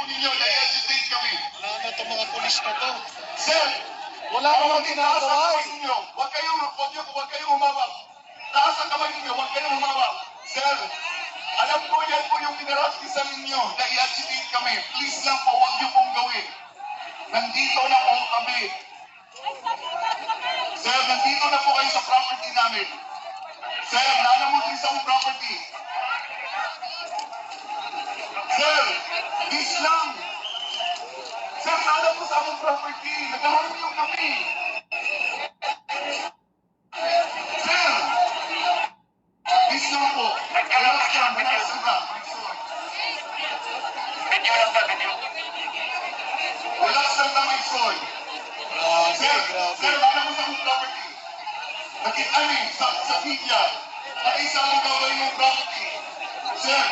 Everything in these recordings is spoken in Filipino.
ninyo, na-educate kami. Wala na itong mga pulis na to. Sir, Wala namang ginagawa eh. huwag kayong humawak. Taas ang kamay ninyo, huwag kayong humawak. Sir, alam ko yan po yung pinaratisan ninyo na i-agitate kami. Please lang po, huwag niyo pong gawin. Nandito na po kami. Sir, nandito na po kayo sa property namin. Sir, nanamot rin sa mong property. Sir, this lang. Sir, nanamot po sa mong property. Nagkaroon niyo kami. Sir, this lang po. Relax lang, relax lang. Relax lang na may soy. Sir, Grabe. nanamot sa mong property. Nakitani sa media. Naisa mong gawin mong property. Sir,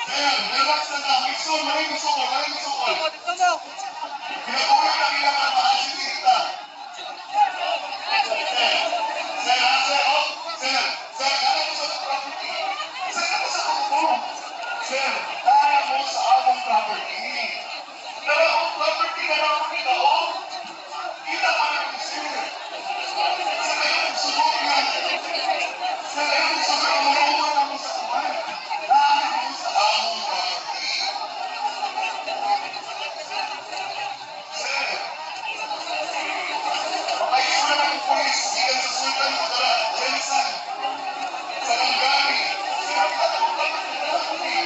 Sir, relax na lang. May soy, maraming soy. Pinakuha na ilang mahasirita. Sir, kaya mo sa property. Sir, kaya mo sa ako. Sir, kaya mo sa akong property. Pero ang property na naman nila, oh. Kita pa namin, sir. Sir, kaya mo subok na. Sir, kaya mo subok na. Marawa na mo sa kuwan. Kaya mo sa akong property. Sir, makaisura ng polis. Ikan sa sultan mo tala. Jensen. Sa Langgawi. Sir, ang akong property.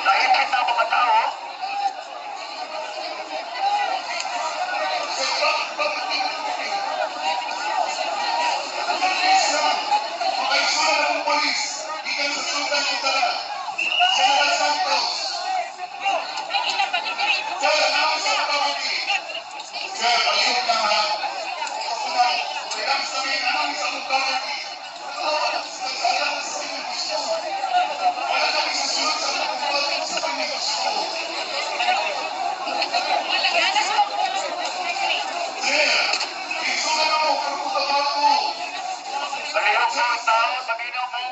Nahihintay na mga tao. Sir, property na kami. Please lang. Makaisura ng polis. Ikan sa sultan mo tala. General Santos. Sir, namin sa property. Sir, ayun lang ha. Ako na, kailang sabihin namin sa mong property. Alam sa inyo gusto. Wala kami susunod sa mga property sa kanya gusto. Sir, isunan ako, karuputan ako. Nalihok sa mga tao, sabihin mo.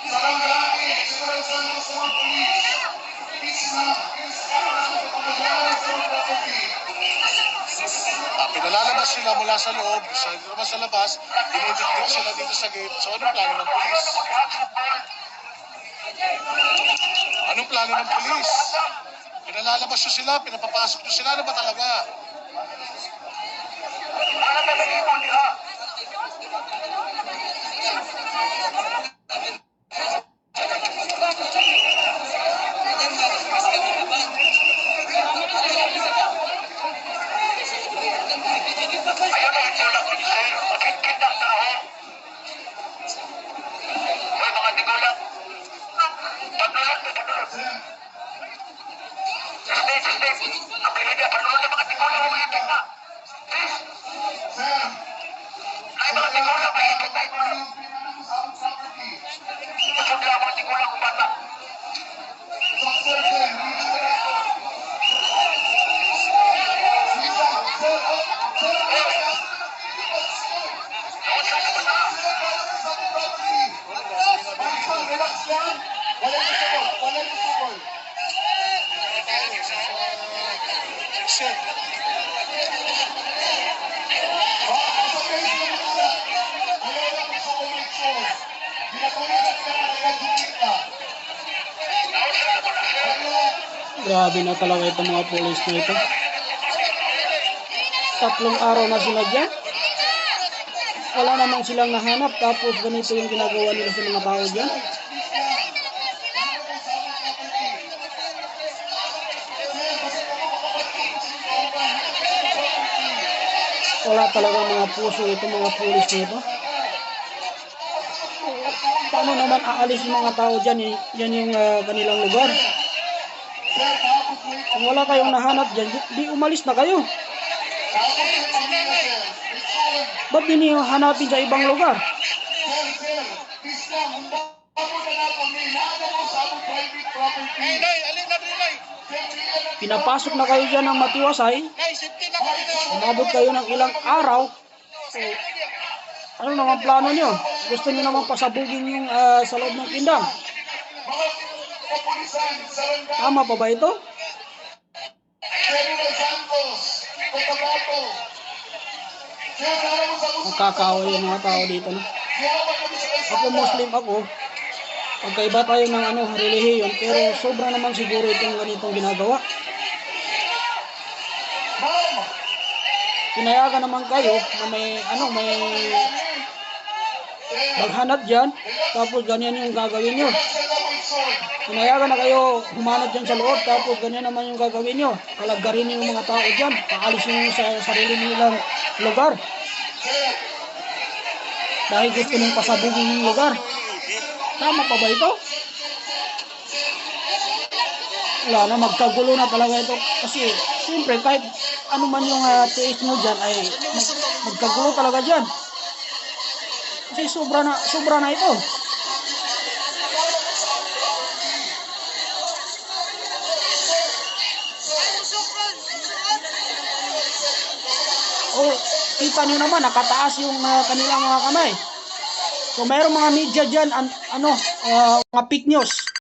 Sa Langgawi, General Santos sa mga polis. Please na, please na, pagkagawa sa mga property. Pinalalabas sila mula sa loob, sa labas, dinidikdik sila dito sa gate. So anong plano ng pulis? Anong plano ng pulis? Pinalalabas nyo sila, pinapapasok nyo sila, ano ba talaga? Wala na nalihok nila. Ayaw na ito lang pinsay. Makikit na sa ako. Hoy mga tigulang. Paglulat na paglulat. Stay. Ang pilida, paglulat na mga tigulang. Makikit na. Please. Sir, Ay mga tigulang, makikit na ito. pinanong sa among property. Masudla mga tigulang kung bata. Sir, relax lang. Walang kusukol. Shit. Grabe na talaga itong mga pulis na ito. 3 araw na sila dyan. Wala namang silang nahanap. Tapos ganito yung ginagawa nila sa mga tao dyan. Wala talaga mga puso itong mga pulis na ito. Paano naman aalis yung mga tao dyan? Yan yung kanilang lugar. Kung wala kayong nahanap dyan, di umalis na kayo. Ba't di niyo hanapin sa ibang lugar? Pinapasok na kayo dyan ng matiwasay. Umabot kayo ng ilang araw. So, ano naman plano nyo? Gusto nyo naman pasabugin yung sa loob ng tindang? Mga kapulisan, sarangga, Tama pa ba ito? General Santos, Cotabato. Kaya sana mo sa gusto. Nakakawal yung mga tao dito, no? Kaya ba kami sa kalsada? Ako Muslim ako. Pagkaiba tayo ng relihiyon, pero sobra naman siguro itong ganitong ginagawa. Ma'am, Pinayagan naman kayo na may maghanap dyan, tapos ganyan yung gagawin nyo. sila may sword. Pinayagan na kayo humanap dyan sa loob, tapos ganyan naman yung gagawin nyo. Kalagarin nyo yung mga tao dyan, paalis nyo sa sarili nilang lugar. Dahil gusto mong pasabugin yung lugar. Tama pa ba ito? Wala na, magkagulo na talaga ito. Kasi, siyempre, kahit ano man yung tiis nyo dyan, ay magkagulo talaga dyan. Kasi sobra na ito. Oh, kita nyo naman, nakataas yung kanilang mga kamay. So, mayroong mga media dyan, mga fake news.